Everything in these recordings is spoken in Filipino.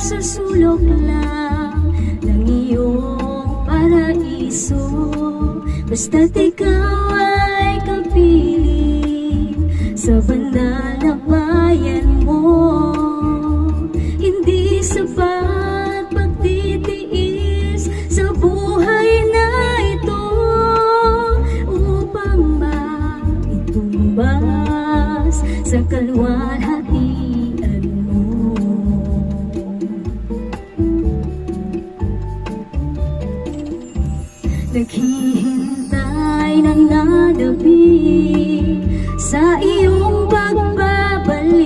sa sulok lang ng iyong paraiso. Basta't ikaw ay kapiling sa banal na bayan mo. Hindi sapat pagtitiis sa buhay na ito upang maitumbas sa kalwalhatian mo. Naghihintay ng nadabi sa iyong pagbabalik.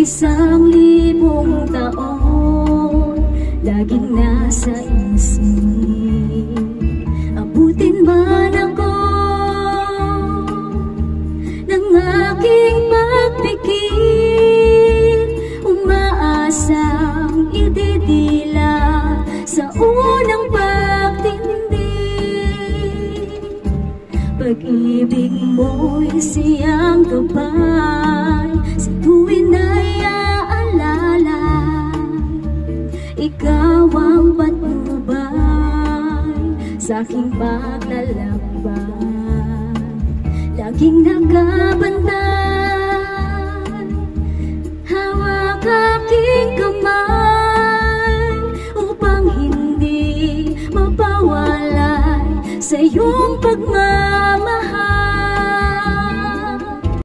1,000 taon laging nasa isip. Abutin man ako ng aking pagpikit, umaasang ididila sa unang pagtindig. Pag-ibig mo'y siyang gabay sa tuwin ay aalala. Ikaw ang patnubay sa aking paglalakbay, laging nakabantay. Hawak aking kamay upang hindi mapawalay sa iyong pagmamahal.